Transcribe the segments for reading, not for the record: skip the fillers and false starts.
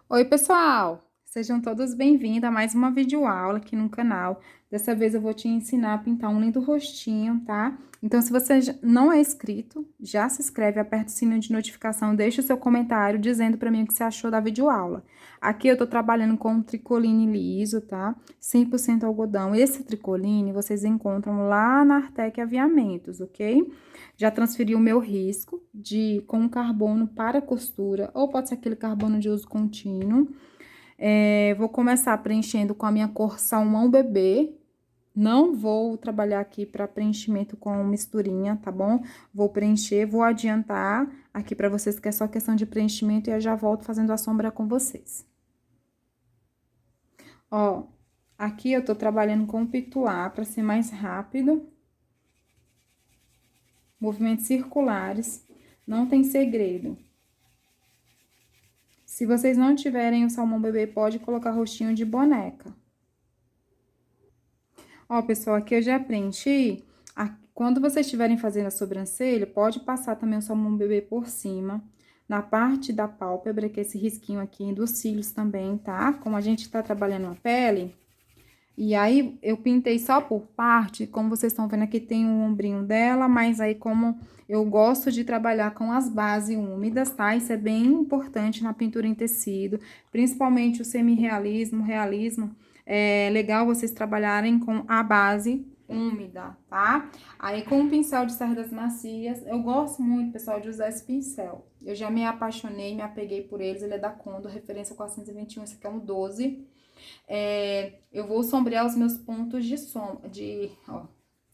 Oi, pessoal! Sejam todos bem-vindos a mais uma videoaula aqui no canal. Dessa vez eu vou te ensinar a pintar um lindo rostinho, tá? Então, se você não é inscrito, já se inscreve, aperta o sininho de notificação, deixa o seu comentário dizendo pra mim o que você achou da videoaula. Aqui eu tô trabalhando com um tricoline liso, tá? 100% algodão. Esse tricoline vocês encontram lá na Artec Aviamentos, ok? Já transferi o meu risco com carbono para costura, ou pode ser aquele carbono de uso contínuo. Vou começar preenchendo com a minha cor salmão bebê. Não vou trabalhar aqui para preenchimento com misturinha, tá bom? Vou preencher, vou adiantar aqui para vocês que é só questão de preenchimento e eu já volto fazendo a sombra com vocês. Ó, aqui eu tô trabalhando com o pituá para ser mais rápido. Movimentos circulares, não tem segredo. Se vocês não tiverem o salmão bebê, pode colocar rostinho de boneca. Ó, pessoal, aqui eu já preenchi. Quando vocês estiverem fazendo a sobrancelha, pode passar também o salmão bebê por cima. Na parte da pálpebra, que é esse risquinho aqui, dos cílios também, tá? Como a gente tá trabalhando a pele. E aí, eu pintei só por parte, como vocês estão vendo aqui, tem o ombrinho dela, mas aí como eu gosto de trabalhar com as bases úmidas, tá? Isso é bem importante na pintura em tecido, principalmente o semi-realismo, realismo. É legal vocês trabalharem com a base úmida, tá? Aí, com o pincel de cerdas macias, eu gosto muito, pessoal, de usar esse pincel. Eu já me apaixonei, me apeguei por eles, ele é da Condo, referência 421, esse aqui é um 12. Eu vou sombrear os meus pontos de sombra, ó,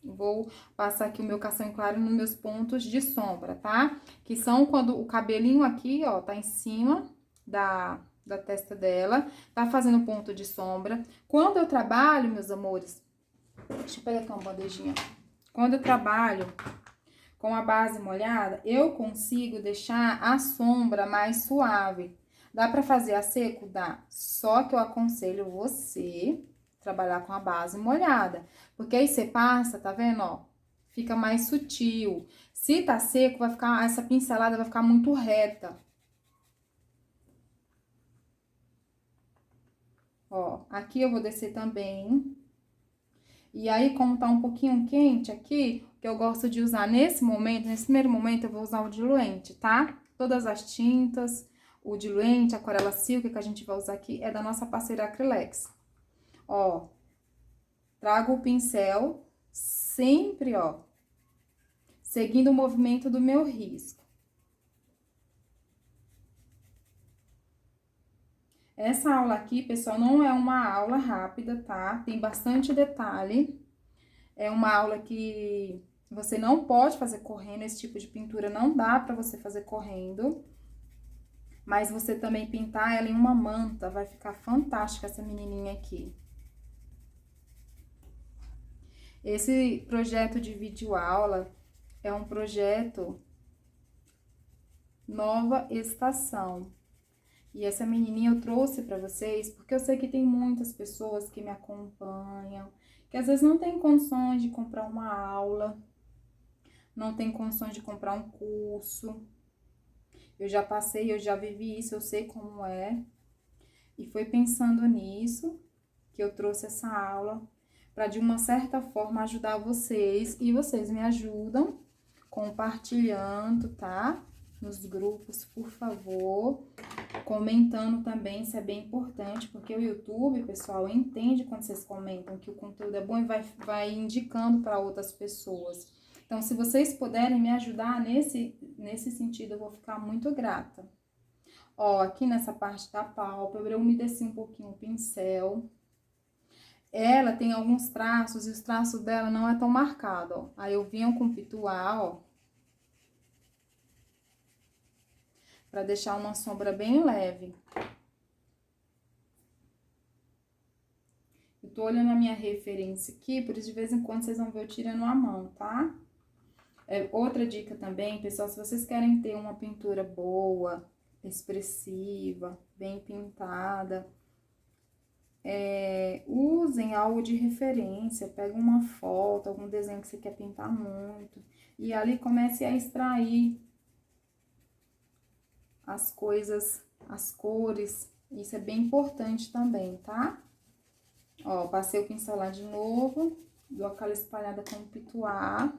vou passar aqui o meu castanho claro nos meus pontos de sombra, tá? Que são quando o cabelinho aqui, ó, tá em cima da testa dela, tá fazendo ponto de sombra. Quando eu trabalho, meus amores, deixa eu pegar aqui uma bandejinha. Quando eu trabalho com a base molhada, eu consigo deixar a sombra mais suave. Dá pra fazer a seco? Dá. Só que eu aconselho você trabalhar com a base molhada. Porque aí você passa, tá vendo, ó? Fica mais sutil. Se tá seco, vai ficar, essa pincelada vai ficar muito reta. Ó, aqui eu vou descer também. E aí, como tá um pouquinho quente aqui, que eu gosto de usar nesse momento, nesse primeiro momento, eu vou usar o diluente, tá? Todas as tintas, o diluente, a aquarela silk que a gente vai usar aqui é da nossa parceira Acrylex. Ó, trago o pincel sempre, ó, seguindo o movimento do meu risco. Essa aula aqui, pessoal, não é uma aula rápida, tá? Tem bastante detalhe. É uma aula que você não pode fazer correndo, esse tipo de pintura não dá pra você fazer correndo. Mas você também pintar ela em uma manta, vai ficar fantástica essa menininha aqui. Esse projeto de videoaula é um projeto Nova Estação. E essa menininha eu trouxe pra vocês porque eu sei que tem muitas pessoas que me acompanham, que às vezes não tem condições de comprar uma aula, não tem condições de comprar um curso. Eu já passei, eu já vivi isso, eu sei como é. E foi pensando nisso que eu trouxe essa aula para de uma certa forma ajudar vocês e vocês me ajudam compartilhando, tá? Nos grupos, por favor, comentando também, isso é bem importante, porque o YouTube, pessoal, entende quando vocês comentam que o conteúdo é bom e vai indicando para outras pessoas. Então, se vocês puderem me ajudar nesse sentido, eu vou ficar muito grata. Ó, aqui nessa parte da pálpebra, eu umedeci um pouquinho o pincel. Ela tem alguns traços e os traços dela não é tão marcado, ó. Aí eu vinha com pituá, ó. Pra deixar uma sombra bem leve. Eu tô olhando a minha referência aqui, por isso de vez em quando vocês vão ver eu tirando a mão, tá? Outra dica também, pessoal, se vocês querem ter uma pintura boa, expressiva, bem pintada, usem algo de referência, pega uma foto, algum desenho que você quer pintar muito, e ali comece a extrair as coisas, as cores Isso é bem importante também, tá? Ó, passei o pincel lá de novo, dou aquela espalhada com o pituá.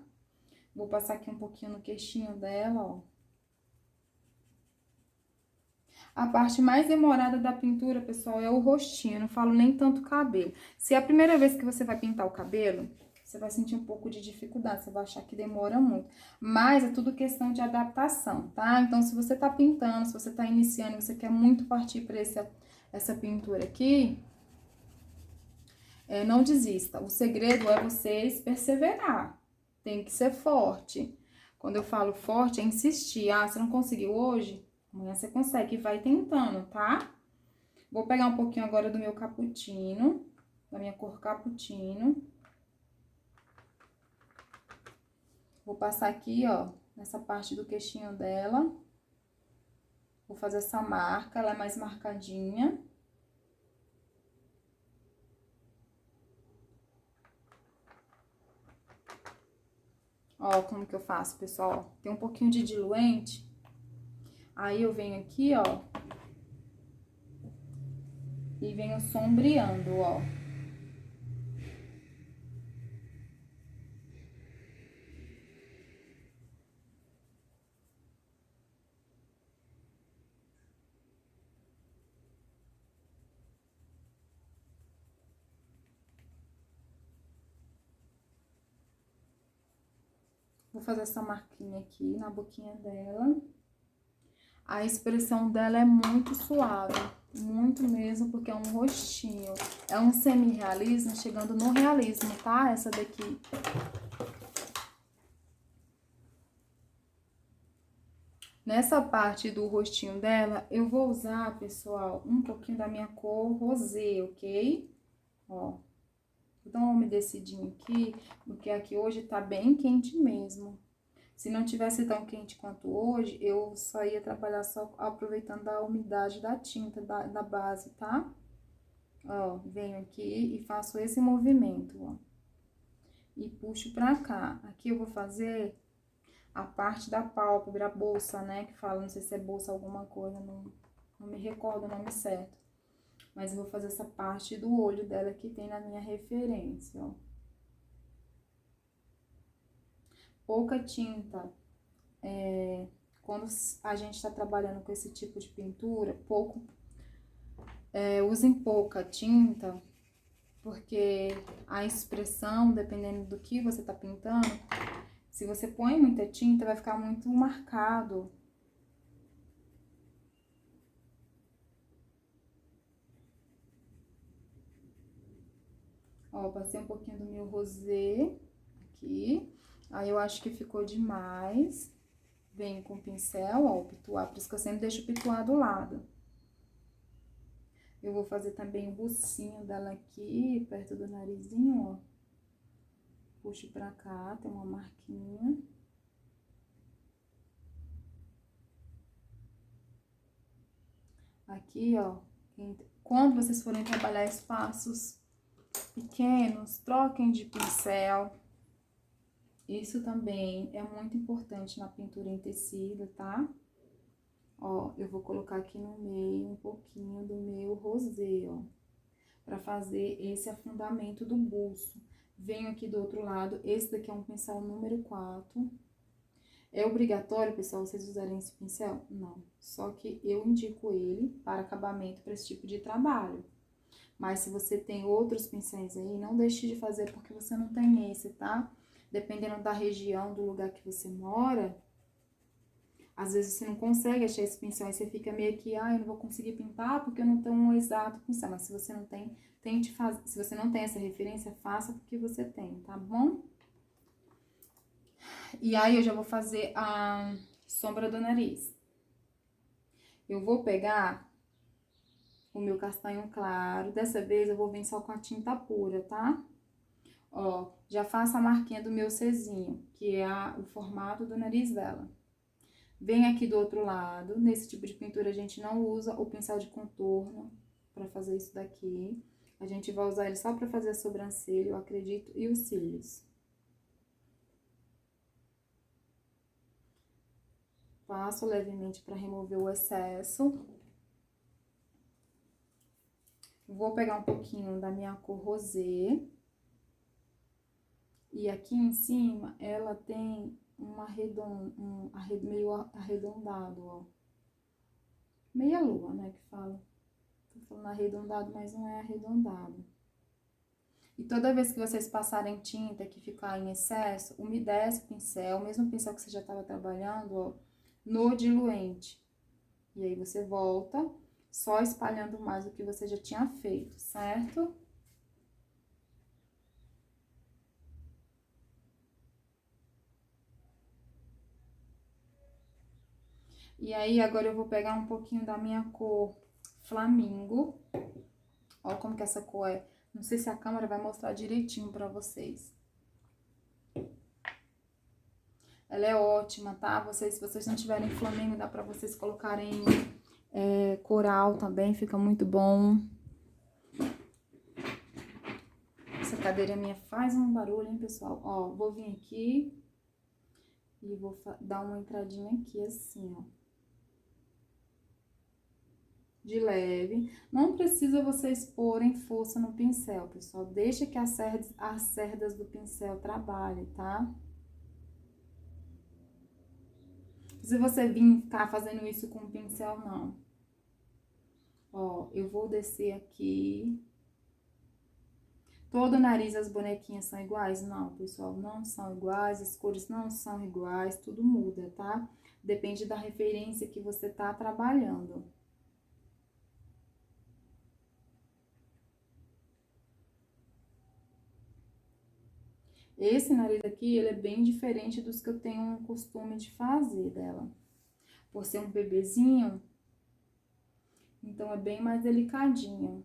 Vou passar aqui um pouquinho no queixinho dela, ó. A parte mais demorada da pintura, pessoal, é o rostinho. Eu não falo nem tanto cabelo. Se é a primeira vez que você vai pintar o cabelo, você vai sentir um pouco de dificuldade, você vai achar que demora muito. Mas é tudo questão de adaptação, tá? Então, se você tá pintando, se você tá iniciando, você quer muito partir para essa pintura aqui, não desista. O segredo é vocês perseverar. Tem que ser forte. Quando eu falo forte, é insistir. Ah, você não conseguiu hoje? Amanhã você consegue. E vai tentando, tá? Vou pegar um pouquinho agora do meu cappuccino, da minha cor cappuccino. Vou passar aqui, ó, nessa parte do queixinho dela. Vou fazer essa marca, ela é mais marcadinha. Ó, como que eu faço, pessoal? Tem um pouquinho de diluente. Aí eu venho aqui, ó, e venho sombreando, ó. Vou fazer essa marquinha aqui na boquinha dela. A expressão dela é muito suave, muito mesmo, porque é um rostinho. É um semi-realismo chegando no realismo, tá? Essa daqui. Nessa parte do rostinho dela, eu vou usar, pessoal, um pouquinho da minha cor rosé, ok? Ó, vou dar uma umedecidinha aqui, porque aqui hoje tá bem quente mesmo. Se não tivesse tão quente quanto hoje, eu só ia trabalhar só aproveitando a umidade da tinta, da base, tá? Ó, venho aqui e faço esse movimento, ó. E puxo pra cá. Aqui eu vou fazer a parte da pálpebra, a bolsa, né? Que fala, não sei se é bolsa alguma coisa, não me recordo o nome certo. Mas eu vou fazer essa parte do olho dela que tem na minha referência, ó. Pouca tinta. Quando a gente tá trabalhando com esse tipo de pintura, usem pouca tinta, porque a expressão, dependendo do que você tá pintando, se você põe muita tinta, vai ficar muito marcado. Ó, passei um pouquinho do meu rosé aqui. Aí, eu acho que ficou demais. Venho com o pincel, ó, o pituá, por isso que eu sempre deixo o pituá do lado. Eu vou fazer também o bucinho dela aqui, perto do narizinho, ó. Puxo pra cá, tem uma marquinha. Aqui, ó, quando vocês forem trabalhar espaços pequenos, troquem de pincel. Isso também é muito importante na pintura em tecido, tá? Ó, eu vou colocar aqui no meio um pouquinho do meu rosé, ó, pra fazer esse afundamento do buço. Venho aqui do outro lado, esse daqui é um pincel número 4. É obrigatório, pessoal, vocês usarem esse pincel? Não. Só que eu indico ele para acabamento para esse tipo de trabalho. Mas se você tem outros pincéis aí, não deixe de fazer porque você não tem esse, tá? Dependendo da região, do lugar que você mora, às vezes você não consegue achar esse pincel, aí você fica meio que, ah, eu não vou conseguir pintar porque eu não tenho um exato pincel. Mas se você não tem, tente fazer. Se você não tem essa referência, faça porque você tem, tá bom? E aí, eu já vou fazer a sombra do nariz. Eu vou pegar o meu castanho claro. Dessa vez, eu vou vir só com a tinta pura, tá? Ó, já faço a marquinha do meu Czinho, que é o formato do nariz dela. Vem aqui do outro lado. Nesse tipo de pintura, a gente não usa o pincel de contorno pra fazer isso daqui. A gente vai usar ele só pra fazer a sobrancelha, eu acredito, e os cílios. Passo levemente pra remover o excesso. Vou pegar um pouquinho da minha cor rosé. E aqui em cima, ela tem meio arredondado, ó. Meia lua, né, que fala. Tô falando arredondado, mas não é arredondado. E toda vez que vocês passarem tinta que ficar em excesso, umedece o pincel, o mesmo pincel que você já estava trabalhando, ó, no diluente. E aí você volta, só espalhando mais o que você já tinha feito, certo? E aí, agora eu vou pegar um pouquinho da minha cor Flamingo. Ó como que essa cor é. Não sei se a câmera vai mostrar direitinho pra vocês. Ela é ótima, tá? Se vocês não tiverem Flamengo, dá pra vocês colocarem coral também, fica muito bom. Essa cadeira minha faz um barulho, hein, pessoal? Ó, vou vir aqui e vou dar uma entradinha aqui, assim, ó. De leve. Não precisa vocês porem força no pincel, pessoal. Deixa que as cerdas do pincel trabalhem, tá? Se você vir ficar fazendo isso com o pincel, não. Ó, eu vou descer aqui. Todo o nariz, as bonequinhas são iguais? Não, pessoal, não são iguais. As cores não são iguais, tudo muda, tá? Depende da referência que você tá trabalhando. Esse nariz aqui, ele é bem diferente dos que eu tenho um costume de fazer dela. Por ser um bebezinho, então é bem mais delicadinho.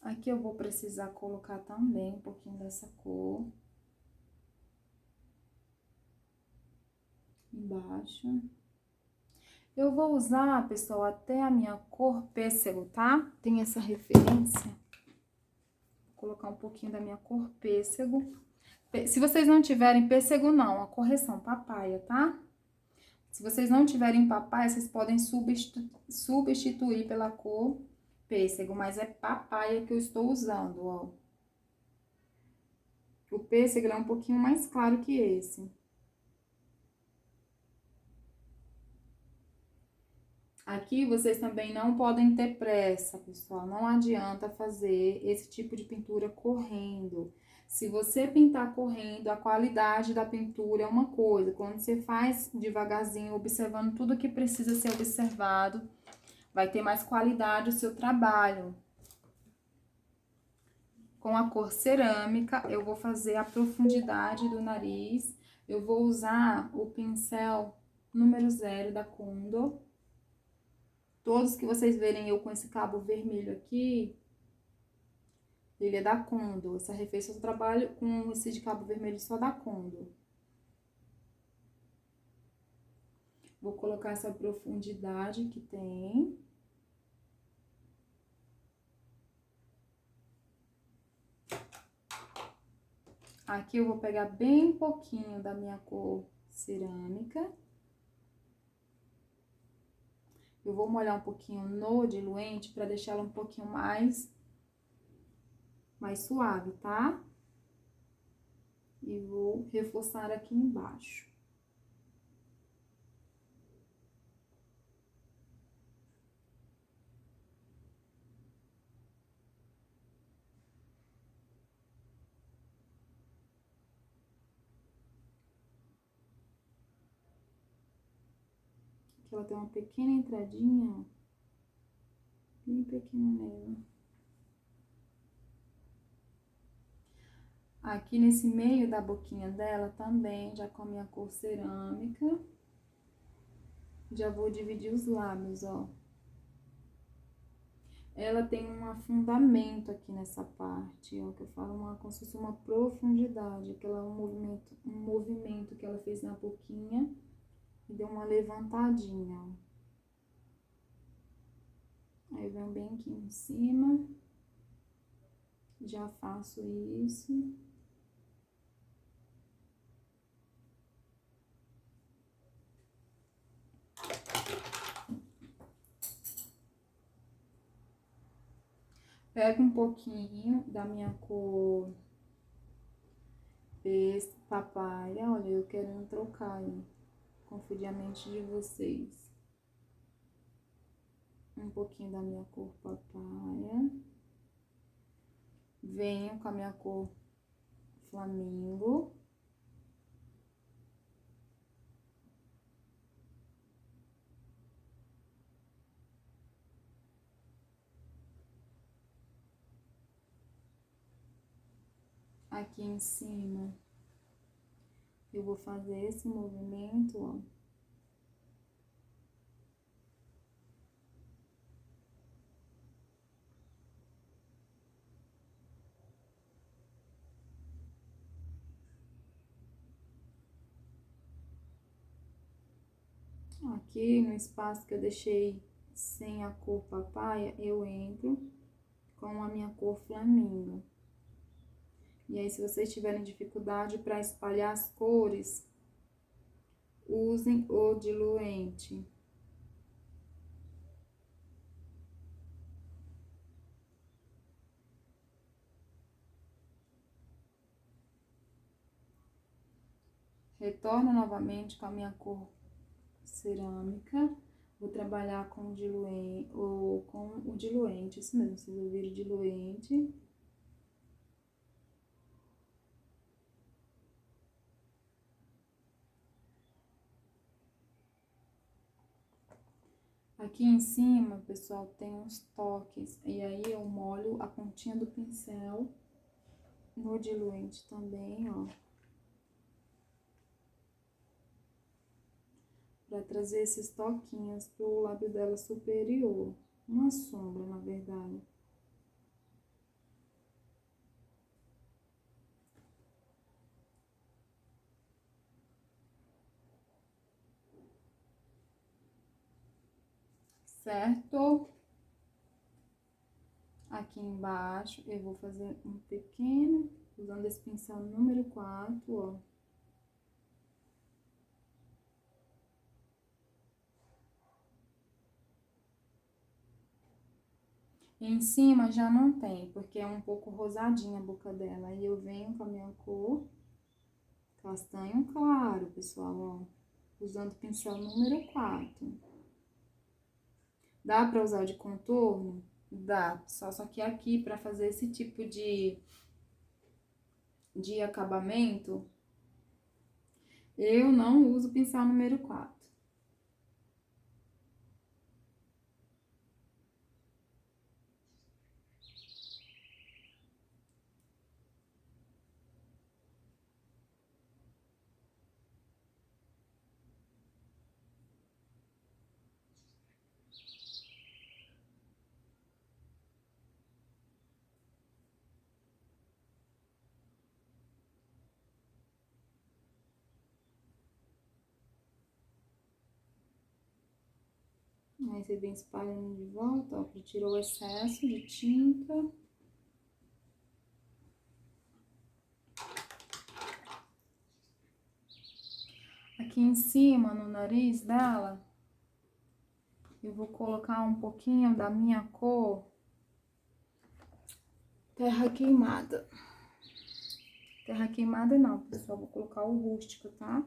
Aqui eu vou precisar colocar também um pouquinho dessa cor. Embaixo. Eu vou usar, pessoal, até a minha cor pêssego, tá? Tem essa referência. Vou colocar um pouquinho da minha cor pêssego. Se vocês não tiverem pêssego, não, a correção, papaya, tá? Se vocês não tiverem papaya, vocês podem substituir pela cor pêssego, mas é papaya que eu estou usando, ó. O pêssego é um pouquinho mais claro que esse. Aqui vocês também não podem ter pressa, pessoal. Não adianta fazer esse tipo de pintura correndo. Se você pintar correndo, a qualidade da pintura é uma coisa. Quando você faz devagarzinho, observando tudo que precisa ser observado, vai ter mais qualidade o seu trabalho. Com a cor cerâmica, eu vou fazer a profundidade do nariz. Eu vou usar o pincel número 0 da Condor. Todos que vocês verem eu com esse cabo vermelho aqui, ele é da Condor. Essa referência eu trabalho com esse de cabo vermelho só da Condor. Vou colocar essa profundidade que tem. Aqui eu vou pegar bem pouquinho da minha cor cerâmica. Eu vou molhar um pouquinho no diluente para deixar ela um pouquinho mais suave, tá? E vou reforçar aqui embaixo. Aqui ela tem uma pequena entradinha, ó. Bem pequena mesmo. Aqui nesse meio da boquinha dela também, já com a minha cor cerâmica. Já vou dividir os lábios, ó. Ela tem um afundamento aqui nessa parte, ó, que eu falo como se fosse uma profundidade. Aquela um movimento que ela fez na boquinha e deu uma levantadinha, ó. Aí vem bem aqui em cima. Já faço isso. Pego um pouquinho da minha cor papaya. Olha, eu querendo trocar aí. Confundir a mente de vocês. Um pouquinho da minha cor papaya. Venho com a minha cor flamingo. Aqui em cima, eu vou fazer esse movimento, ó. Aqui no espaço que eu deixei sem a cor papaya, eu entro com a minha cor flamingo. E aí, se vocês tiverem dificuldade para espalhar as cores, usem o diluente. Retorno novamente com a minha cor cerâmica. Vou trabalhar com o diluente, ou com o diluente, isso mesmo, vocês ouviram diluente. Aqui em cima, pessoal, tem uns toques, e aí eu molho a pontinha do pincel no diluente também, ó. Pra trazer esses toquinhos pro lábio dela superior. Uma sombra, na verdade. Certo? Aqui embaixo eu vou fazer um pequeno, usando esse pincel número 4, ó. E em cima já não tem, porque é um pouco rosadinha a boca dela. Aí eu venho com a minha cor castanho claro, pessoal, ó. Usando o pincel número 4. Dá pra usar de contorno? Dá, pessoal. Só que aqui, pra fazer esse tipo de acabamento, eu não uso o pincel número 4. Aí você vem espalhando de volta, ó, pra tirar o excesso de tinta. Aqui em cima, no nariz dela, eu vou colocar um pouquinho da minha cor terra queimada. Terra queimada não, pessoal, vou colocar o rústico, tá?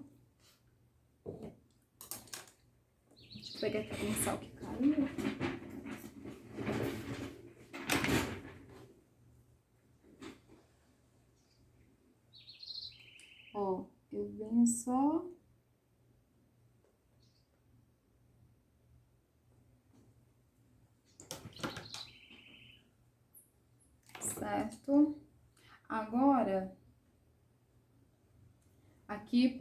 Deixa eu pegar aqui o pincel que caiu. Ó, eu venho só... Certo? Agora, aqui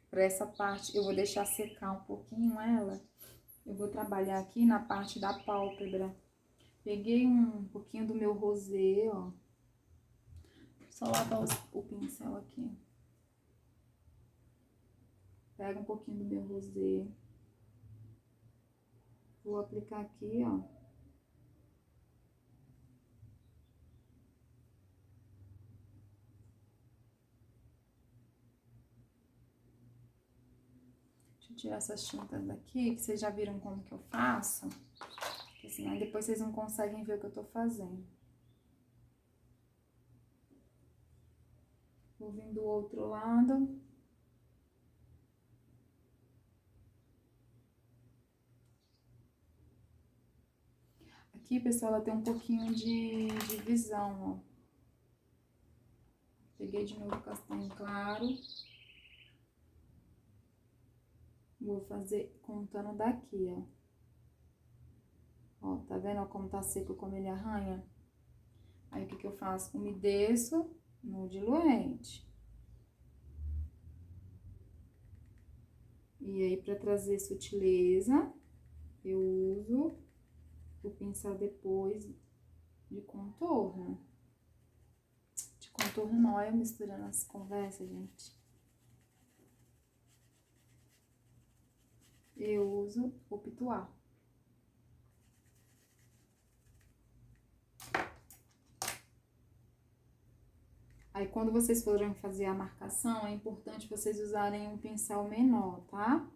pra essa parte, eu vou deixar secar um pouquinho ela. Eu vou trabalhar aqui na parte da pálpebra. Peguei um pouquinho do meu rosê, ó. Só lavar o pincel aqui. Pega um pouquinho do meu rosê. Vou aplicar aqui, ó. Deixa eu tirar essas tintas daqui, que vocês já viram como que eu faço. senão depois vocês não conseguem ver o que eu tô fazendo. Vou vir do outro lado. Aqui, pessoal, ela tem um pouquinho de visão, ó. Peguei de novo o castanho claro. Vou fazer contando daqui, ó. Ó, tá vendo como tá seco, como ele arranha? Aí, o que que eu faço? Umedeço no diluente. E aí, pra trazer sutileza, eu uso o pincel depois de contorno. De contorno não, é eu misturando as conversas, gente. Eu uso o pituar. Aí, quando vocês forem fazer a marcação, é importante vocês usarem um pincel menor, tá?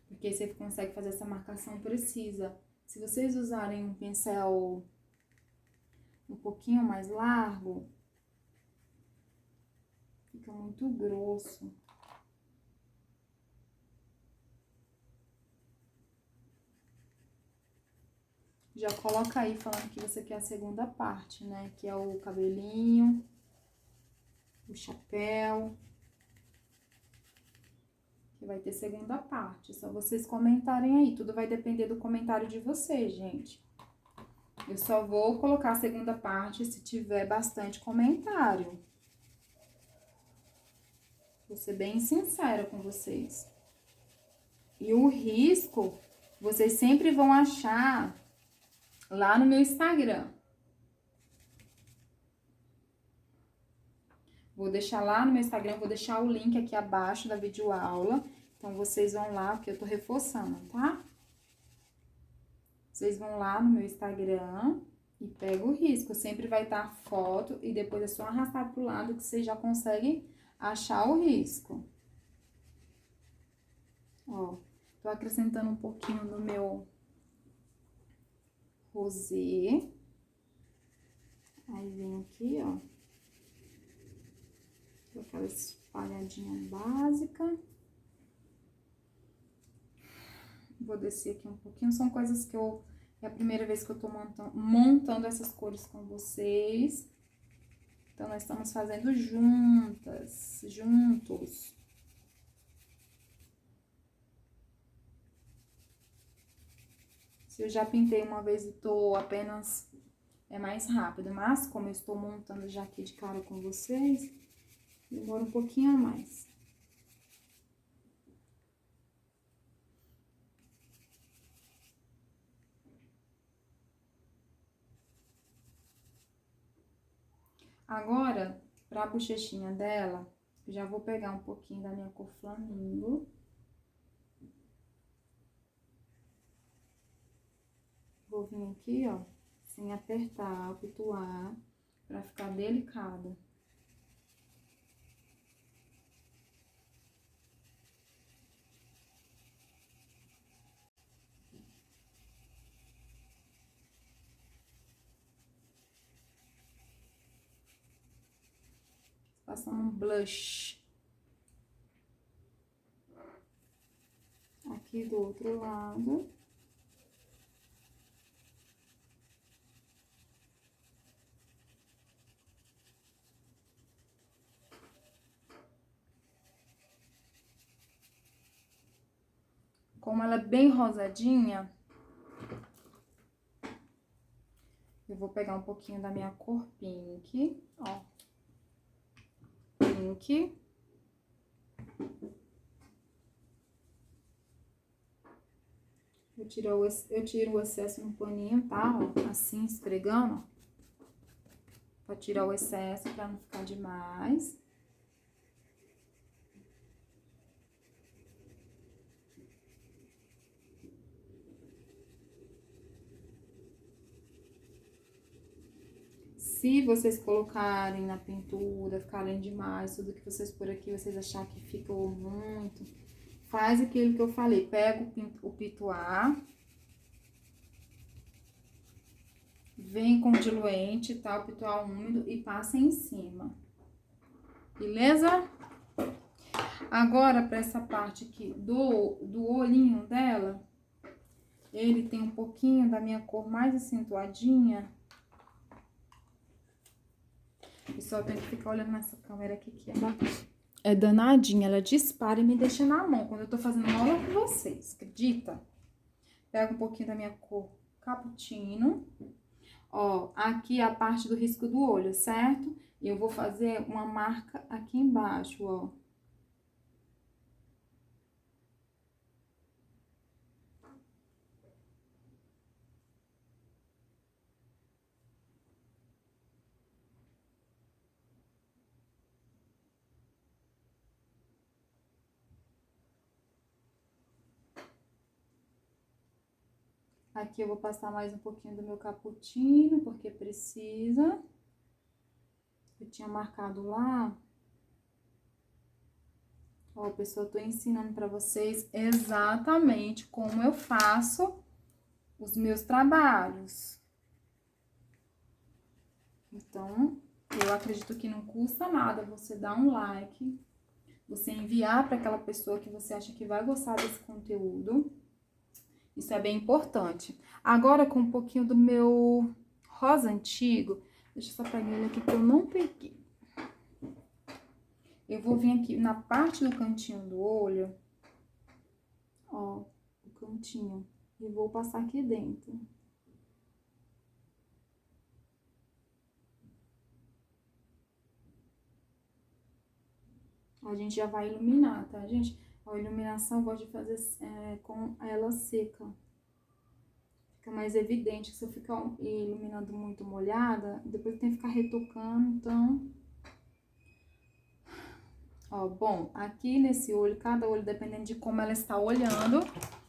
Porque você consegue fazer essa marcação precisa. Se vocês usarem um pincel um pouquinho mais largo, fica muito grosso. Já coloca aí falando que você quer a segunda parte, né? Que é o cabelinho, o chapéu. Que vai ter segunda parte. É só vocês comentarem aí. Tudo vai depender do comentário de vocês, gente. Eu só vou colocar a segunda parte se tiver bastante comentário. Vou ser bem sincera com vocês. E o risco, vocês sempre vão achar lá no meu Instagram. Vou deixar lá no meu Instagram, vou deixar o link aqui abaixo da videoaula. Então, vocês vão lá, porque eu tô reforçando, tá? Vocês vão lá no meu Instagram e pegam o risco. Sempre vai estar a foto e depois é só arrastar pro lado que vocês já conseguem achar o risco. Ó, tô acrescentando um pouquinho no meu rosé. Aí, vem aqui, ó. Aquela espalhadinha básica. Vou descer aqui um pouquinho. São coisas que é a primeira vez que eu tô montando essas cores com vocês. Então, nós estamos fazendo juntos. Se eu já pintei uma vez e tô apenas... É mais rápido, mas como eu estou montando já aqui de cara com vocês, demora um pouquinho a mais. Agora, pra bochechinha dela, já vou pegar um pouquinho da minha cor flamingo. Vou vir aqui, ó, sem apertar, pituar, pra ficar delicada. Passando um blush. Aqui do outro lado. Como ela é bem rosadinha, eu vou pegar um pouquinho da minha cor pink, ó. Pink. Eu tiro o excesso no paninho, tá? Ó, assim, esfregando, ó. Pra tirar o excesso, pra não ficar demais. Se vocês colocarem na pintura, ficarem demais, tudo que vocês por aqui, vocês achar que ficou muito, faz aquilo que eu falei, pega o pituar vem com diluente, tá? O pitual úmido e passa em cima. Beleza? Agora, pra essa parte aqui do olhinho dela, ele tem um pouquinho da minha cor mais acentuadinha. Pessoal, tem que ficar olhando nessa câmera aqui, que é danadinha. Ela dispara e me deixa na mão quando eu tô fazendo aula com vocês, acredita? Pego um pouquinho da minha cor cappuccino. Ó, aqui é a parte do risco do olho, certo? E eu vou fazer uma marca aqui embaixo, ó. Aqui eu vou passar mais um pouquinho do meu cappuccino, porque precisa. Eu tinha marcado lá. Ó, pessoal, eu tô ensinando pra vocês exatamente como eu faço os meus trabalhos. Então, eu acredito que não custa nada você dar um like, você enviar para aquela pessoa que você acha que vai gostar desse conteúdo. Isso é bem importante. Agora, com um pouquinho do meu rosa antigo, deixa eu só pegar ele aqui que eu não peguei. Eu vou vir aqui na parte do cantinho do olho, ó, o cantinho, e vou passar aqui dentro. A gente já vai iluminar, tá, gente? A iluminação eu gosto de fazer com ela seca. Fica mais evidente que se eu ficar iluminando muito molhada, depois tem que ficar retocando, então... Ó, bom, aqui nesse olho, cada olho, dependendo de como ela está olhando,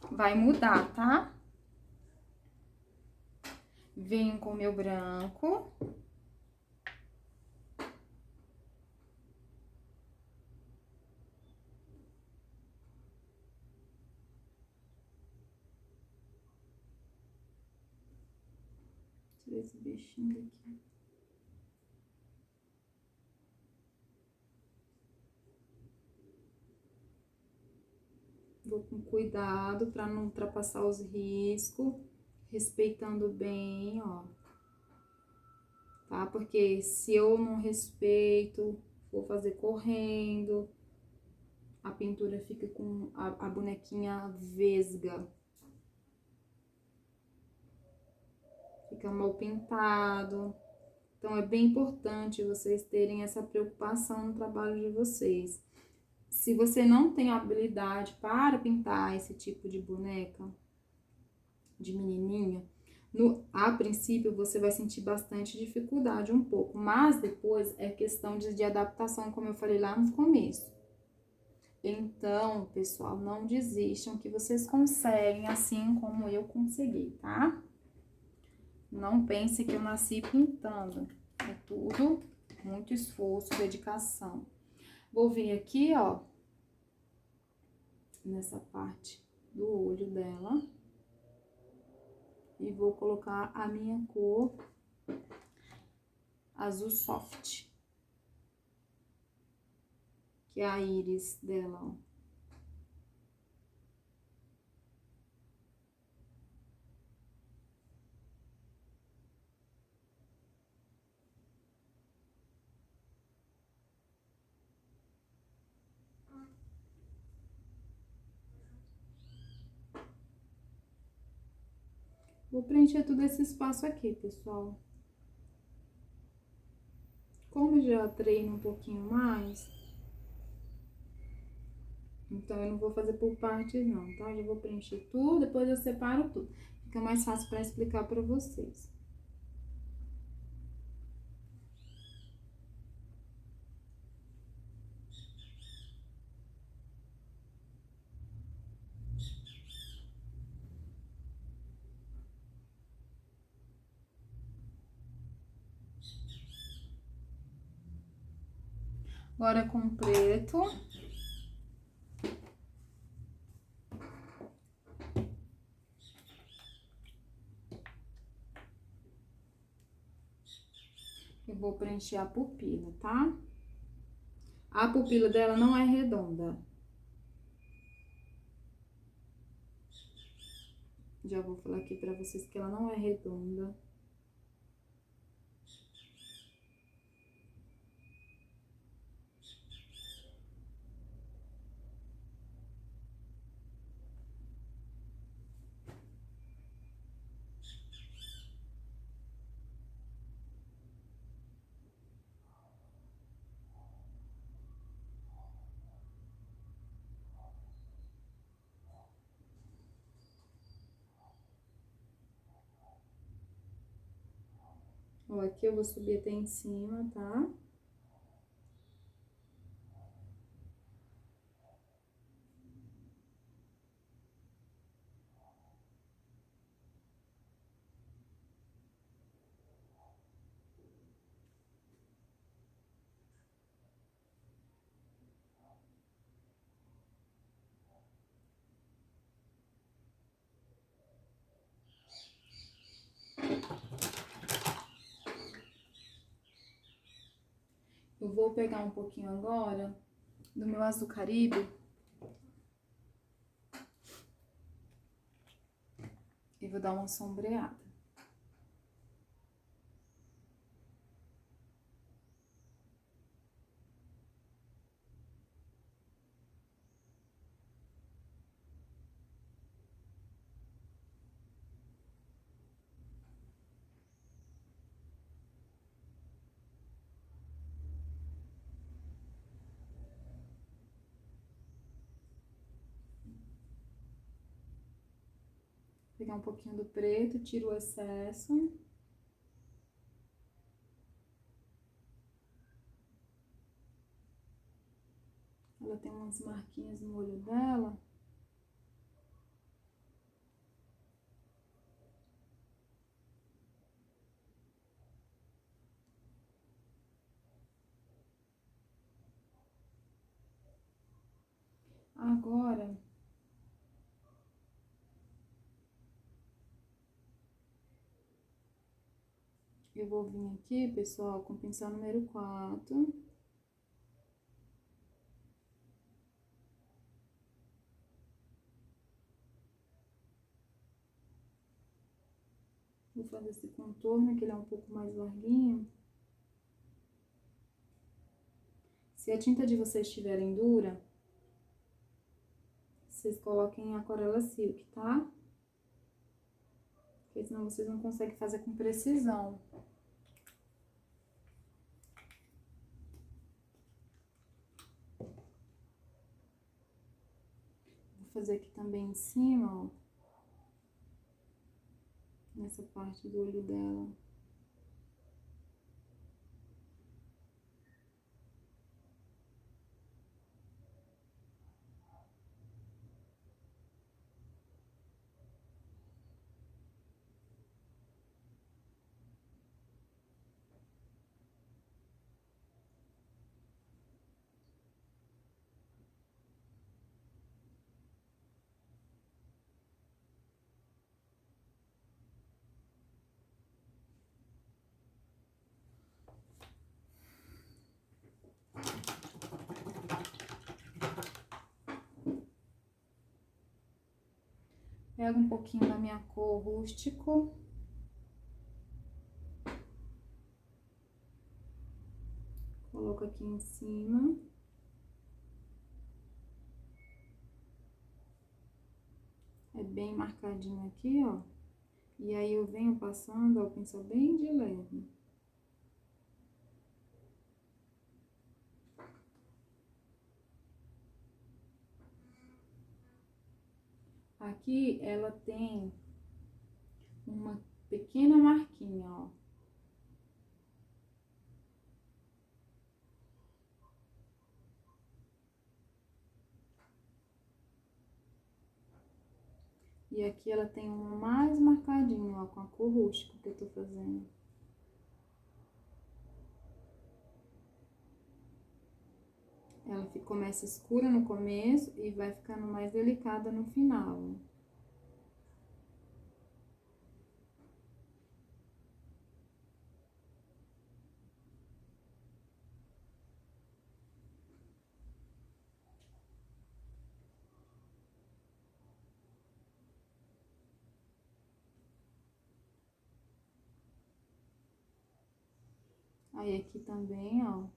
vai mudar, tá? Venho com o meu branco. Tira esse bichinho daqui. Vou com cuidado para não ultrapassar os riscos, respeitando bem, ó. Tá? Porque se eu não respeito, vou fazer correndo, a pintura fica com a bonequinha vesga. Fica mal pintado. Então, é bem importante vocês terem essa preocupação no trabalho de vocês. Se você não tem habilidade para pintar esse tipo de boneca, de menininha, a princípio você vai sentir bastante dificuldade um pouco, mas depois é questão de adaptação, como eu falei lá no começo. Então, pessoal, não desistam que vocês conseguem assim como eu consegui, tá? Não pense que eu nasci pintando, é tudo muito esforço, dedicação. Vou vir aqui, ó, nessa parte do olho dela. E vou colocar a minha cor azul soft. Que é a íris dela, ó. Vou preencher todo esse espaço aqui, pessoal. Como eu já treino um pouquinho mais, então eu não vou fazer por partes não, tá? Eu já vou preencher tudo, depois eu separo tudo. Fica mais fácil pra explicar pra vocês. Agora com preto. vou preencher a pupila, tá? A pupila dela não é redonda. Já vou falar aqui pra vocês que ela não é redonda. Ó, aqui eu vou subir até em cima, tá? Eu vou pegar um pouquinho agora do meu azul Caribe e vou dar uma sombreada. Pegar um pouquinho do preto, tiro o excesso. Ela tem umas marquinhas no olho dela. Agora, eu vou vir aqui, pessoal, com o pincel número 4. Vou fazer esse contorno, que ele é um pouco mais larguinho. Se a tinta de vocês estiverem dura, vocês coloquem aquarela silk, tá? Porque senão vocês não conseguem fazer com precisão. Vou fazer aqui também em cima, ó. Nessa parte do olho dela. Pego um pouquinho da minha cor rústico. Coloco aqui em cima. É bem marcadinho aqui, ó. E aí eu venho passando, ó, o pincel bem de leve. Aqui ela tem uma pequena marquinha, ó. E aqui ela tem uma mais marcadinha, ó, com a cor rústica que eu tô fazendo. Ela começa escura no começo e vai ficando mais delicada no final, ó. Aí aqui também, ó.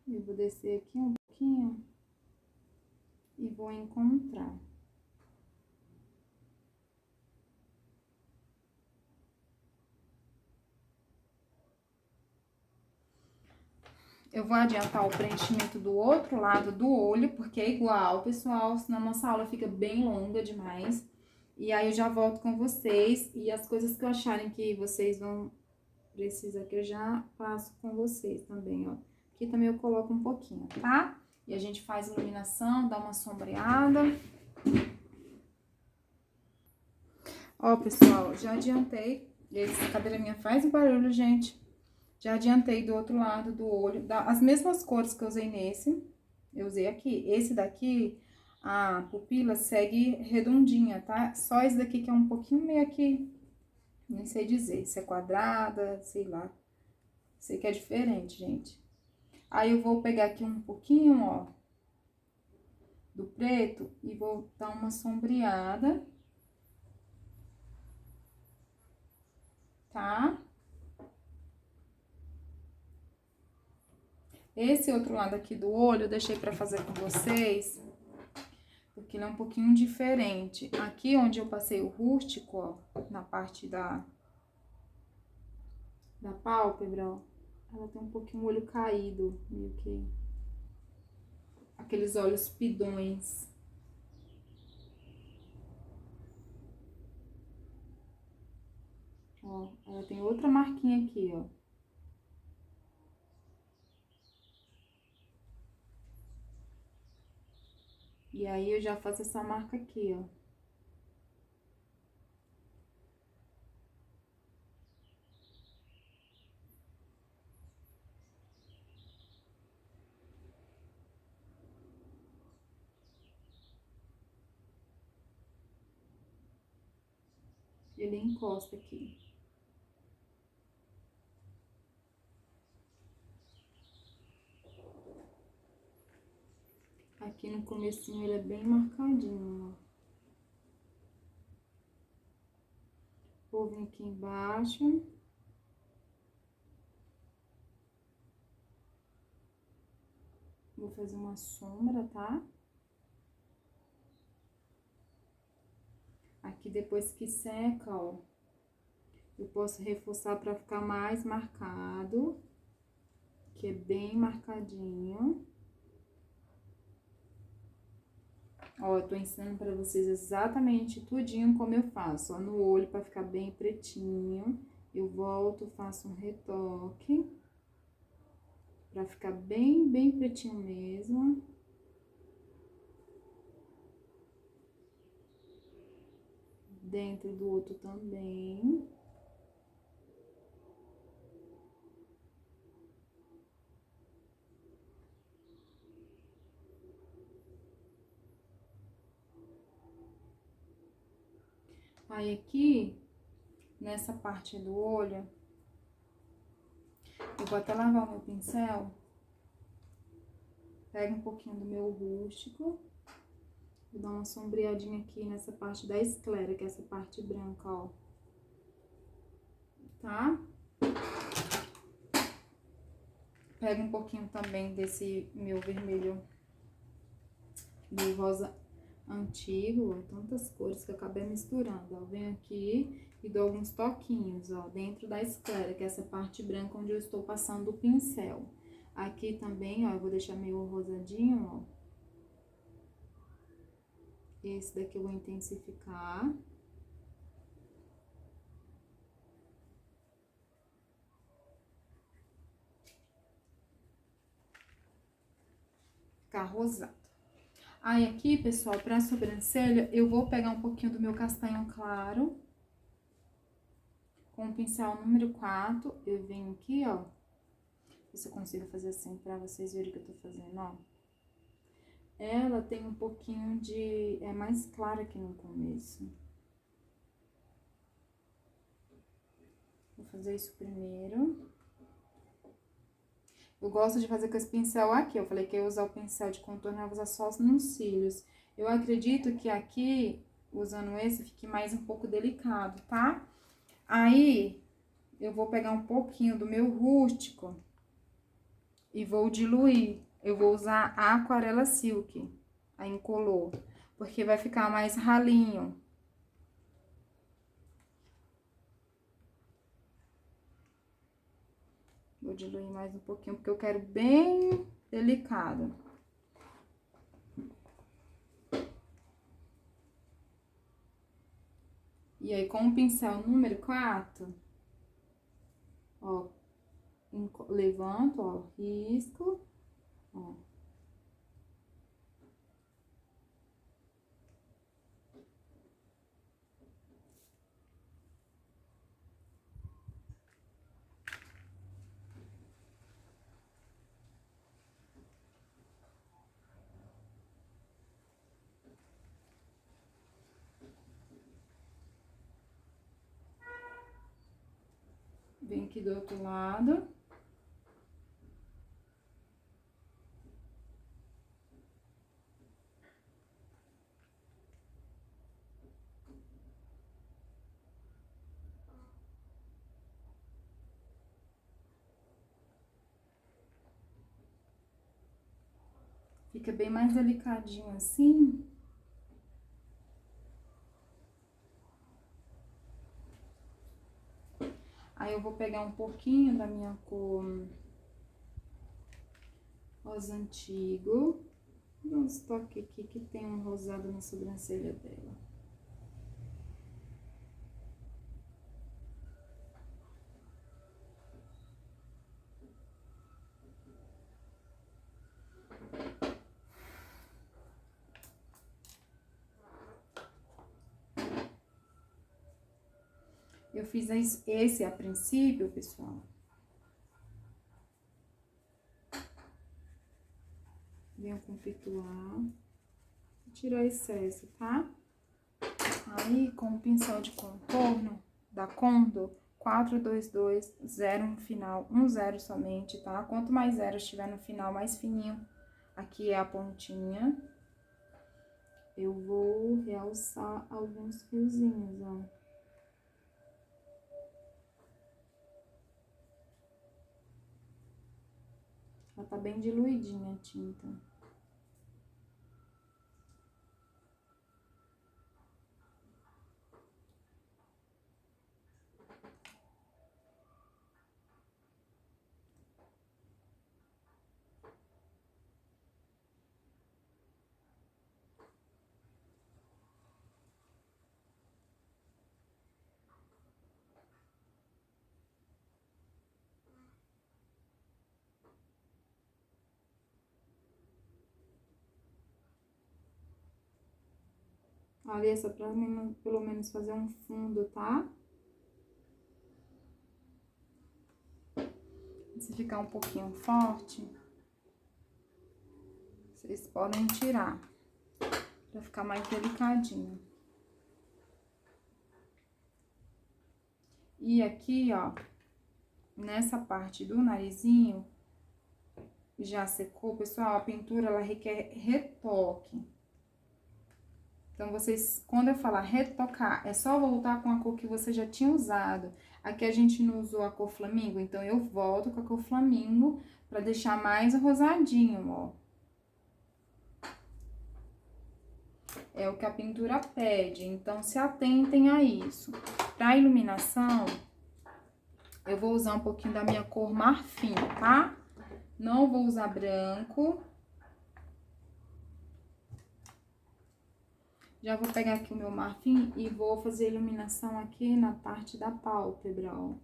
Eu vou descer aqui um pouquinho e vou encontrar. Eu vou adiantar o preenchimento do outro lado do olho, porque é igual, pessoal, senão nossa aula fica bem longa demais. E aí eu já volto com vocês e as coisas que eu acharem que vocês vão precisar que eu já faço com vocês também, ó. Aqui também eu coloco um pouquinho, tá? E a gente faz iluminação, dá uma sombreada. Ó, pessoal, já adiantei. Essa cadeira minha faz um barulho, gente. Já adiantei do outro lado do olho, as mesmas cores que eu usei nesse, eu usei aqui. Esse daqui, a pupila segue redondinha, tá? Só esse daqui que é um pouquinho meio aqui, nem sei dizer, se é quadrada, sei lá. Sei que é diferente, gente. Aí eu vou pegar aqui um pouquinho, ó, do preto e vou dar uma sombreada, tá? Esse outro lado aqui do olho eu deixei pra fazer com vocês, porque ele é um pouquinho diferente. Aqui onde eu passei o rústico, ó, na parte da pálpebra, ó, ela tem um pouquinho o olho caído, meio que aqueles olhos pidões. Ó, ela tem outra marquinha aqui, ó. E aí eu já faço essa marca aqui, ó. Ele encosta aqui. Aqui no comecinho ele é bem marcadinho, ó. Vou vir aqui embaixo. Vou fazer uma sombra, tá? Aqui depois que seca, ó, eu posso reforçar pra ficar mais marcado, que é bem marcadinho. Ó, eu tô ensinando pra vocês exatamente tudinho como eu faço, ó, no olho pra ficar bem pretinho. Eu volto, faço um retoque, pra ficar bem pretinho mesmo. Dentro do outro também. Aí aqui, nessa parte do olho, eu vou até lavar o meu pincel. Pego um pouquinho do meu rústico. Vou dar uma sombreadinha aqui nessa parte da esclera, que é essa parte branca, ó. Tá? Pego um pouquinho também desse meu vermelho do rosa antigo, ó, tantas cores que eu acabei misturando, ó. Venho aqui e dou alguns toquinhos, ó, dentro da esclera, que é essa parte branca onde eu estou passando o pincel. Aqui também, ó, eu vou deixar meio rosadinho, ó. Esse daqui eu vou intensificar. Ficar rosado. Aí aqui, pessoal, pra sobrancelha, eu vou pegar um pouquinho do meu castanho claro. Com o pincel número 4, eu venho aqui, ó. Ver se eu consigo fazer assim pra vocês verem o que eu tô fazendo, ó. Ela tem um pouquinho de... é mais clara aqui no começo. Vou fazer isso primeiro. Eu gosto de fazer com esse pincel aqui. Eu falei que eu ia usar o pincel de contorno, eu vou usar só nos cílios. Eu acredito que aqui, usando esse, fique mais um pouco delicado, tá? Aí, eu vou pegar um pouquinho do meu rústico e vou diluir. Eu vou usar a aquarela silk, a incolor, porque vai ficar mais ralinho. Vou diluir mais um pouquinho, porque eu quero bem delicado. E aí, com o pincel número 4, ó, levanto, ó, risco, ó. Vem aqui do outro lado. Fica bem mais delicadinho assim. Aí, eu vou pegar um pouquinho da minha cor rosa antigo. Vou dar uns toques aqui que tem um rosado na sobrancelha dela. Eu fiz esse a princípio, pessoal. Venho com pituar. Tirar excesso, tá? Aí, com o pincel de contorno da Condor, 422, no final, 10 somente, tá? Quanto mais zero estiver no final, mais fininho aqui é a pontinha. Eu vou realçar alguns fiozinhos, ó. Ela tá bem diluidinha a tinta. Ali, só pra mim, pelo menos fazer um fundo, tá? Se ficar um pouquinho forte, vocês podem tirar, pra ficar mais delicadinho. E aqui, ó, nessa parte do narizinho, já secou, pessoal, a pintura, ela requer retoque. Então, vocês, quando eu falar retocar, é só voltar com a cor que você já tinha usado. Aqui a gente não usou a cor flamingo, então eu volto com a cor flamingo pra deixar mais rosadinho, ó. É o que a pintura pede, então se atentem a isso. Pra iluminação, eu vou usar um pouquinho da minha cor marfim, tá? Não vou usar branco. Já vou pegar aqui o meu marfim e vou fazer a iluminação aqui na parte da pálpebra, ó.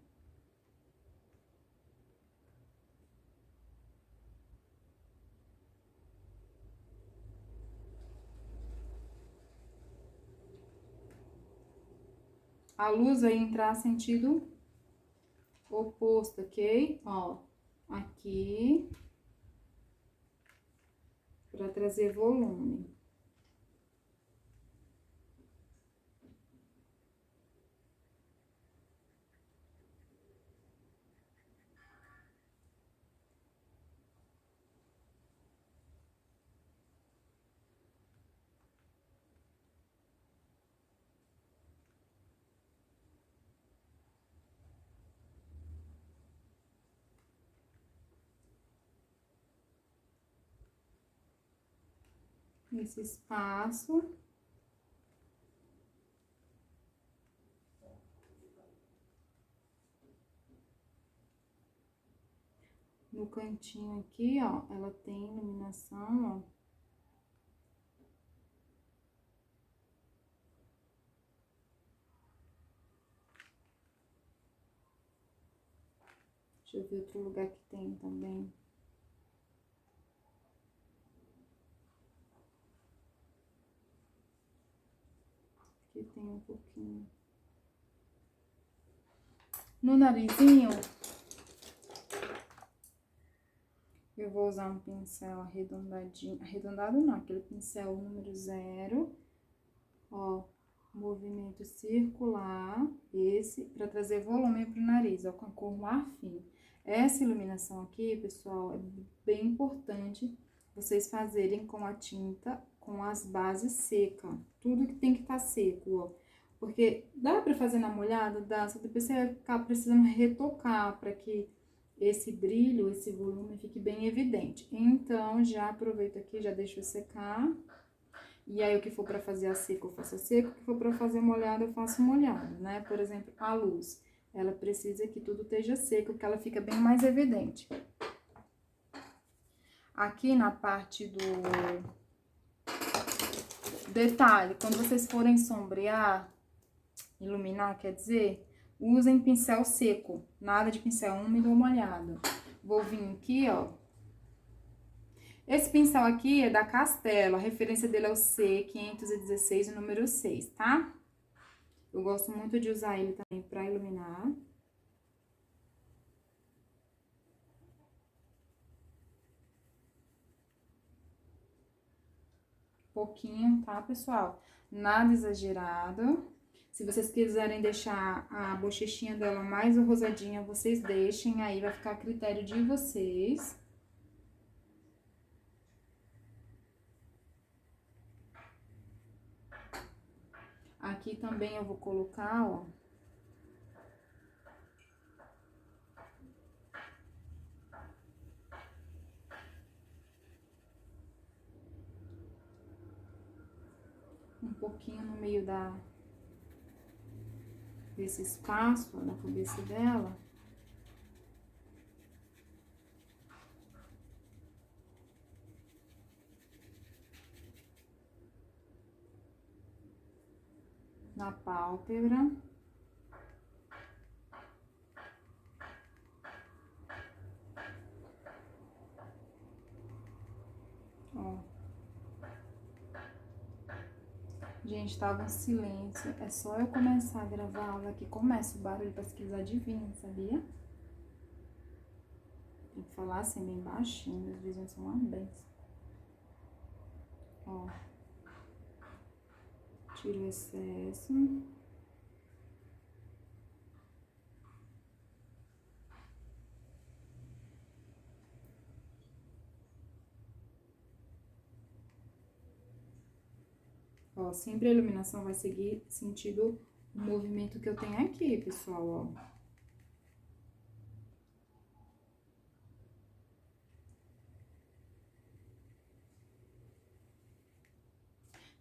A luz vai entrar sentido oposto, ok? Ó, aqui, pra trazer volume. esse espaço. No cantinho aqui, ó, ela tem iluminação, ó. Deixa eu ver outro lugar que tem também. Aqui tem um pouquinho. No narizinho, eu vou usar um pincel arredondadinho. Arredondado não, aquele pincel número 0. Ó, movimento circular, esse, pra trazer volume pro nariz, ó, com a cor marfim. Essa iluminação aqui, pessoal, é bem importante vocês fazerem com a tinta, com as bases secas. Tudo que tem que estar seco, ó. Porque dá pra fazer na molhada? Dá, só depois você vai ficar precisando retocar pra que esse brilho, esse volume fique bem evidente. Então, já aproveito aqui, já deixo secar. E aí, o que for pra fazer a seco, eu faço a seco. O que for pra fazer molhado, eu faço molhado, né? Por exemplo, a luz. Ela precisa que tudo esteja seco, porque ela fica bem mais evidente. Aqui na parte do detalhe, quando vocês forem sombrear, iluminar, quer dizer, usem pincel seco. Nada de pincel úmido ou molhado. Vou vir aqui, ó. Esse pincel aqui é da Castelo, a referência dele é o C516, o número 6, tá? Eu gosto muito de usar ele também pra iluminar. Pouquinho, tá, pessoal? Nada exagerado. Se vocês quiserem deixar a bochechinha dela mais rosadinha, vocês deixem, aí vai ficar a critério de vocês. Aqui também eu vou colocar, ó. Um pouquinho no meio desse espaço, ó, na cabeça dela. Na pálpebra. Ó. Gente, tava um silêncio. É só eu começar a gravar a aula que começa o barulho, parece que eles adivinham, sabia? Tem que falar assim bem baixinho, meus vizinhos são uma benção. Ó. Tiro o excesso. Ó, sempre a iluminação vai seguir sentido o movimento que eu tenho aqui, pessoal, ó.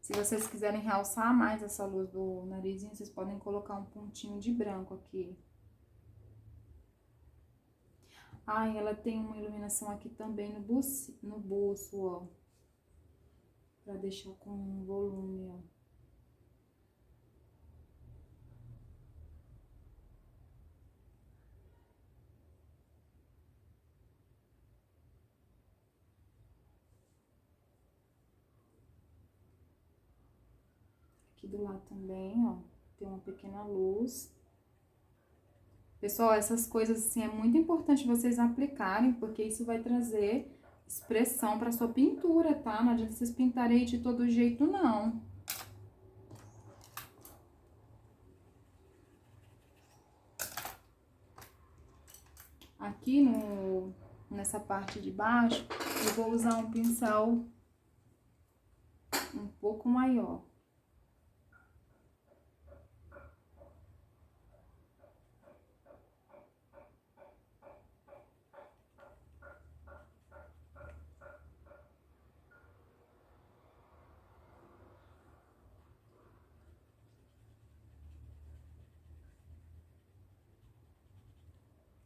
Se vocês quiserem realçar mais essa luz do narizinho, vocês podem colocar um pontinho de branco aqui. Ai, ela tem uma iluminação aqui também no bolso, ó. Pra deixar com volume, ó. Aqui do lado também, ó, tem uma pequena luz. Pessoal, essas coisas, assim, é muito importante vocês aplicarem, porque isso vai trazer expressão pra sua pintura, tá? Não adianta vocês pintarem aí de todo jeito, não. Aqui nessa parte de baixo, eu vou usar um pincel um pouco maior.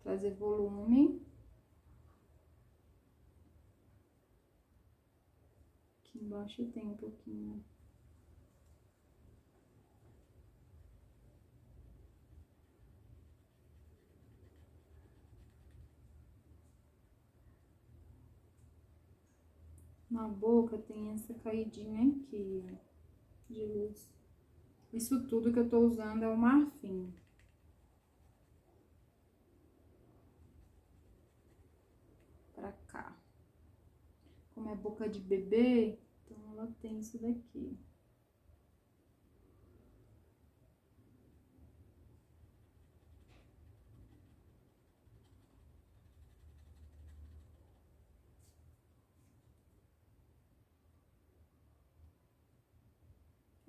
trazer volume. Aqui embaixo tem um pouquinho. Na boca tem essa caidinha aqui, ó, de luz. Isso tudo que eu tô usando é o marfim. Pra cá. Como é boca de bebê, então ela tem isso daqui.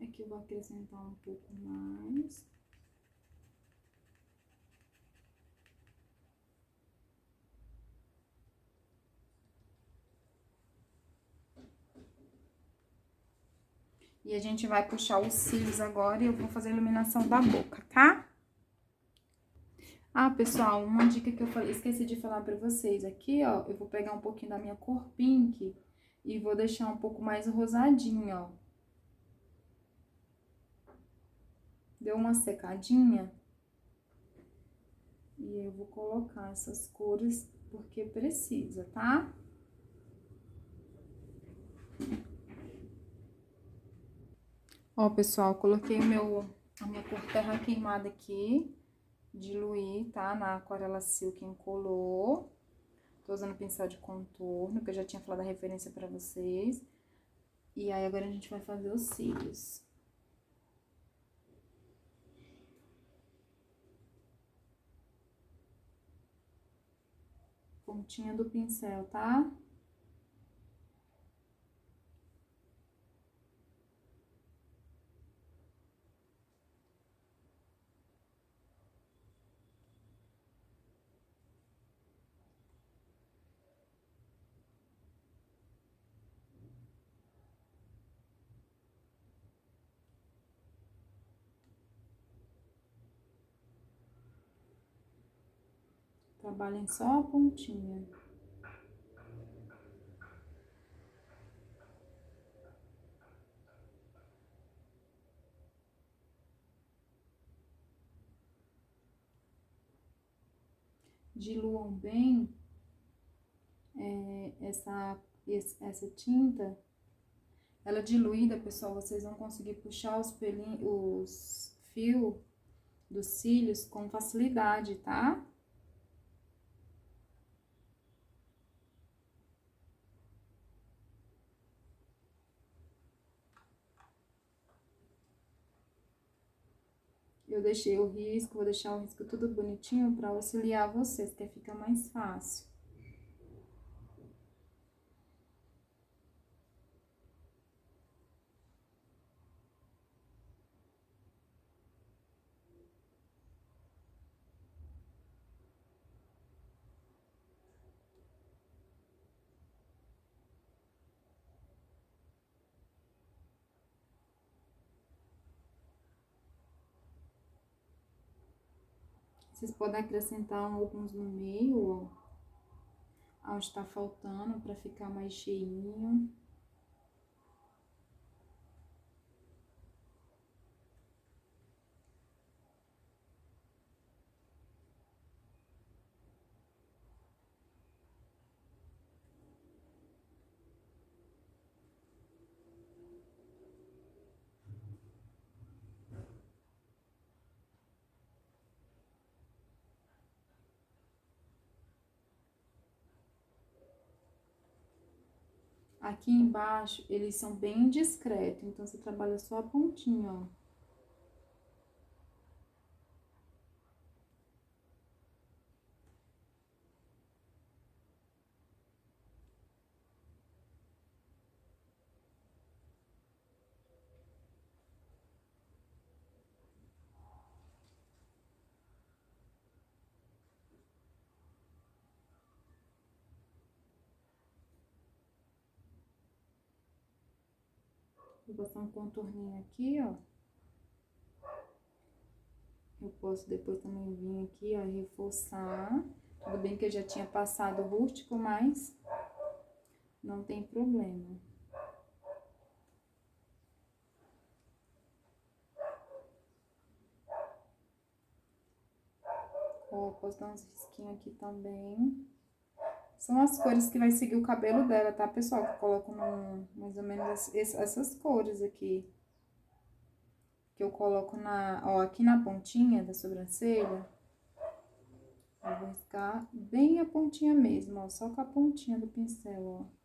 Aqui eu vou acrescentar um pouco mais. E a gente vai puxar os cílios agora e eu vou fazer a iluminação da boca, tá? Ah, pessoal, uma dica que eu falei, esqueci de falar pra vocês. Aqui, ó, eu vou pegar um pouquinho da minha cor pink e vou deixar um pouco mais rosadinho, ó. Deu uma secadinha. E eu vou colocar essas cores porque precisa, tá? Ó, pessoal, coloquei a minha cor terra queimada aqui, diluí, tá? Na aquarela Silk Incolor. Tô usando pincel de contorno, que eu já tinha falado a referência pra vocês. E aí, agora a gente vai fazer os cílios. Pontinha do pincel, tá? Trabalhem só a pontinha. Diluam bem essa tinta. Ela diluída, pessoal, vocês vão conseguir puxar os fios dos cílios com facilidade, tá? Eu deixei o risco, vou deixar o risco tudo bonitinho pra auxiliar vocês, que fica mais fácil. Vocês podem acrescentar alguns no meio, ó, onde tá faltando, pra ficar mais cheinho. Aqui embaixo, eles são bem discretos, então você trabalha só a pontinha, ó. Vou passar um contorninho aqui, ó. Eu posso depois também vir aqui, ó, reforçar Tudo bem que eu já tinha passado rústico, mas não tem problema. Ó, posso dar uns risquinhos aqui também. São as cores que vai seguir o cabelo dela, tá, pessoal? Que eu coloco mais ou menos essas cores aqui. Que eu coloco ó, aqui na pontinha da sobrancelha. Eu vou riscar bem a pontinha mesmo, ó, só com a pontinha do pincel, ó.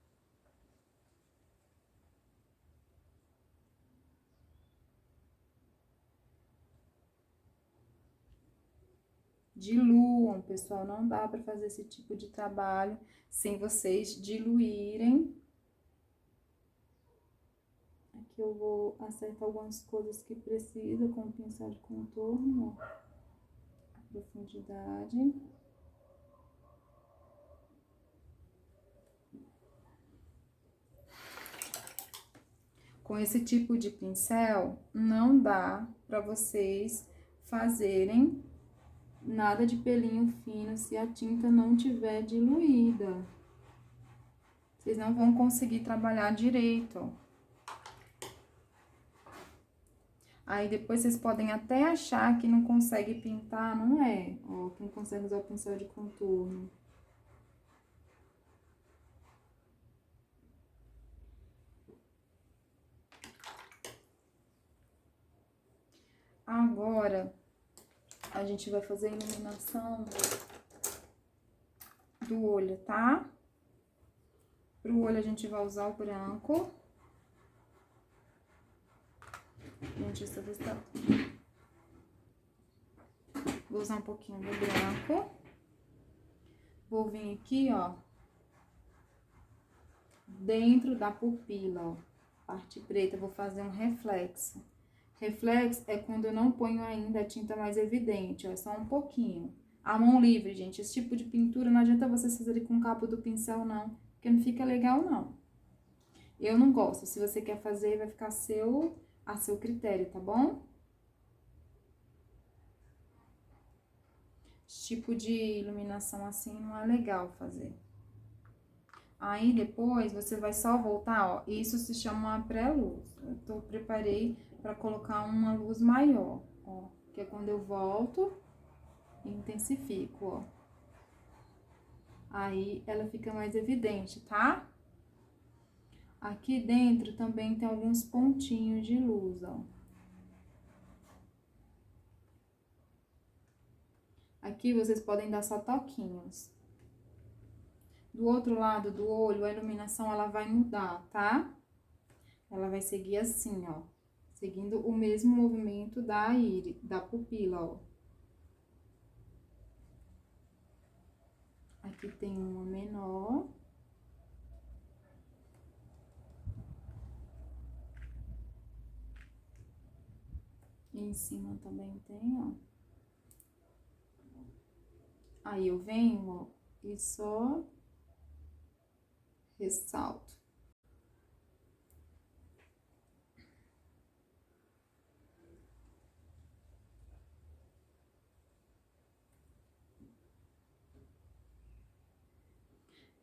Diluam, pessoal, não dá pra fazer esse tipo de trabalho sem vocês diluírem. Aqui eu vou acertar algumas coisas que precisa com o pincel de contorno, ó. Profundidade. Com esse tipo de pincel, não dá pra vocês fazerem nada de pelinho fino se a tinta não tiver diluída. Vocês não vão conseguir trabalhar direito. Aí depois vocês podem até achar que não consegue pintar, não é? Ó, que não consegue usar o pincel de contorno. Agora, a gente vai fazer a iluminação do olho, tá? Pro olho a gente vai usar o branco. Gente, essa vez tá... Vou usar um pouquinho do branco. Vou vir aqui, ó, dentro da pupila, ó, parte preta, vou fazer um reflexo. Reflexo é quando eu não ponho ainda a tinta mais evidente, ó, é só um pouquinho. A mão livre, gente, esse tipo de pintura não adianta vocês fazerem com o cabo do pincel, não, porque não fica legal, não. Eu não gosto, se você quer fazer, vai ficar a seu critério, tá bom? Esse tipo de iluminação assim não é legal fazer. Aí, depois, você vai só voltar, ó, isso se chama uma pré-luz. Eu preparei pra colocar uma luz maior, ó, que é quando eu volto e intensifico, ó. Aí, ela fica mais evidente, tá? Aqui dentro também tem alguns pontinhos de luz, ó. Aqui vocês podem dar só toquinhos. Do outro lado do olho, a iluminação, ela vai mudar, tá? Ela vai seguir assim, ó. Seguindo o mesmo movimento da íris, da pupila, ó. Aqui tem uma menor. E em cima também tem, ó. Aí eu venho, ó, e só ressalto.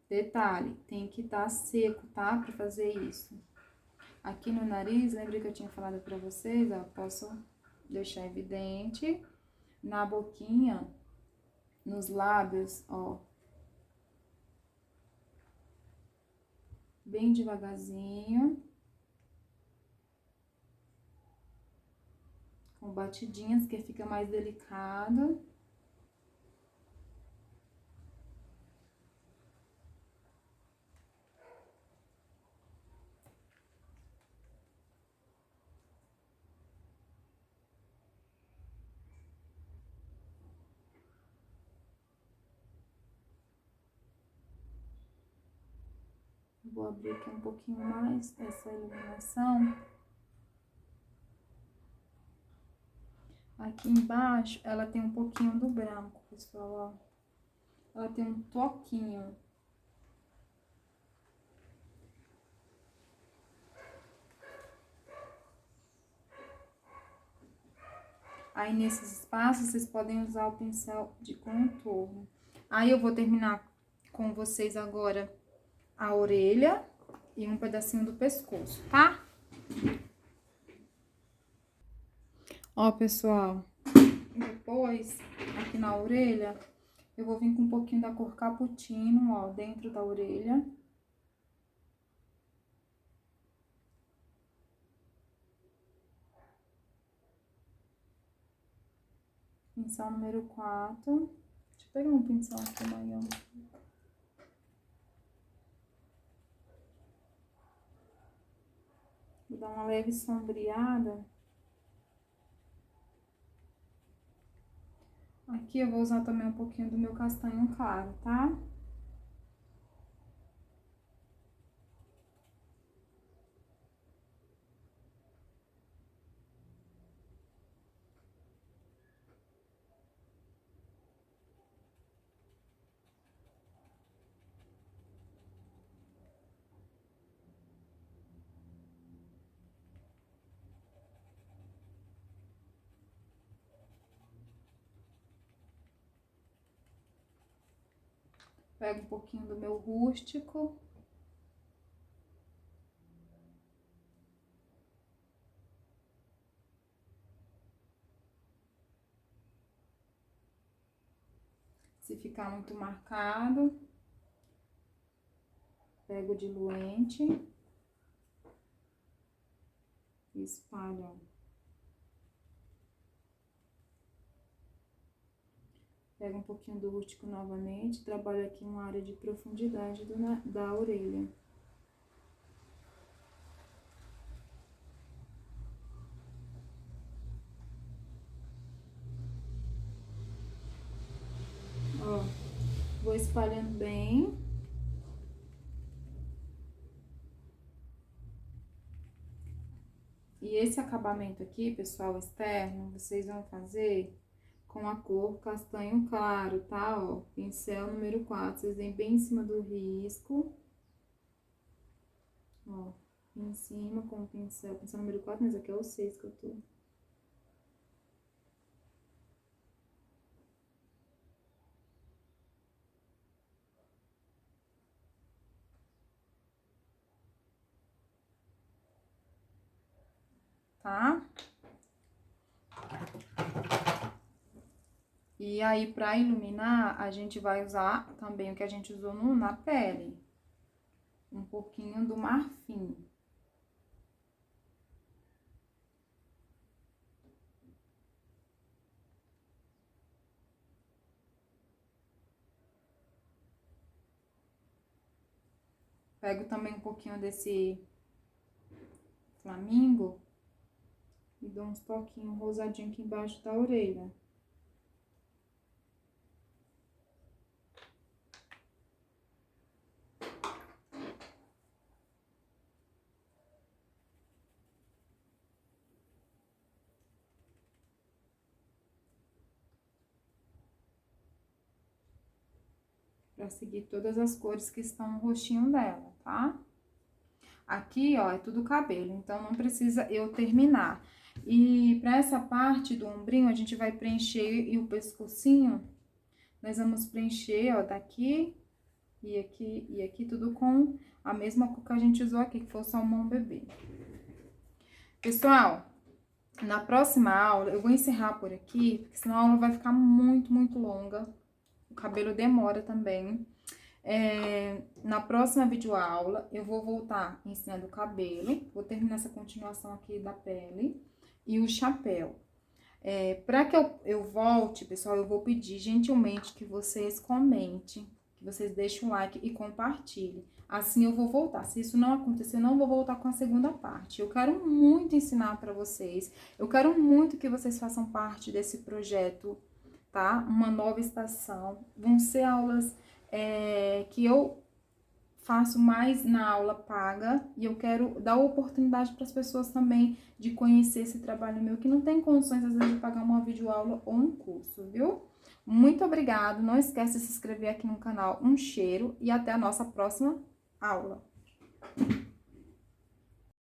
Detalhe, tem que estar seco, tá? Pra fazer isso. Aqui no nariz, lembra que eu tinha falado pra vocês, ó, posso deixar evidente. Na boquinha, nos lábios, ó. Bem devagarzinho. Com batidinhas, que fica mais delicado. Vou abrir aqui um pouquinho mais essa iluminação. Aqui embaixo, ela tem um pouquinho do branco, pessoal, ó. Ela tem um toquinho. Aí, nesses espaços, vocês podem usar o pincel de contorno. Aí eu vou terminar com vocês agora a orelha e um pedacinho do pescoço, tá? Ó, pessoal, depois, aqui na orelha, eu vou vir com um pouquinho da cor cappuccino, ó, dentro da orelha. Pincel número 4. Deixa eu pegar um pincel aqui maior. Vou dar uma leve sombreada. Aqui eu vou usar também um pouquinho do meu castanho claro, tá? Pego um pouquinho do meu rústico. Se ficar muito marcado, pego o diluente e espalho, ó. Pego um pouquinho do rústico novamente, trabalho aqui uma área de profundidade da orelha. Ó, vou espalhando bem. E esse acabamento aqui, pessoal, externo, vocês vão fazer com a cor castanho claro, tá? Ó, pincel número 4, vocês vêm bem em cima do risco. Ó, em cima com o pincel número 4, mas aqui é o 6 que eu tô. Tá? E aí, pra iluminar, a gente vai usar também o que a gente usou na pele. Um pouquinho do marfim. Pego também um pouquinho desse flamingo e dou uns toquinhos rosadinho aqui embaixo da orelha. Pra seguir todas as cores que estão no rostinho dela, tá? Aqui, ó, é tudo cabelo, então não precisa eu terminar. E pra essa parte do ombrinho, a gente vai preencher e o pescocinho, nós vamos preencher, ó, daqui e aqui, tudo com a mesma cor que a gente usou aqui, que foi o salmão bebê. Pessoal, na próxima aula, eu vou encerrar por aqui, porque senão a aula vai ficar muito, muito longa. O cabelo demora também. Na próxima videoaula, eu vou voltar ensinando o cabelo, vou terminar essa continuação aqui da pele e o chapéu. Para que eu volte, pessoal, eu vou pedir gentilmente que vocês comentem, que vocês deixem um like e compartilhem. Assim eu vou voltar. Se isso não acontecer, eu não vou voltar com a segunda parte. Eu quero muito ensinar para vocês, eu quero muito que vocês façam parte desse projeto, tá? Uma nova estação. Vão ser aulas que eu faço mais na aula paga e eu quero dar oportunidade para as pessoas também de conhecer esse trabalho meu, que não tem condições, às vezes, de pagar uma videoaula ou um curso, viu? Muito obrigado, não esquece de se inscrever aqui no canal. Um cheiro e até a nossa próxima aula.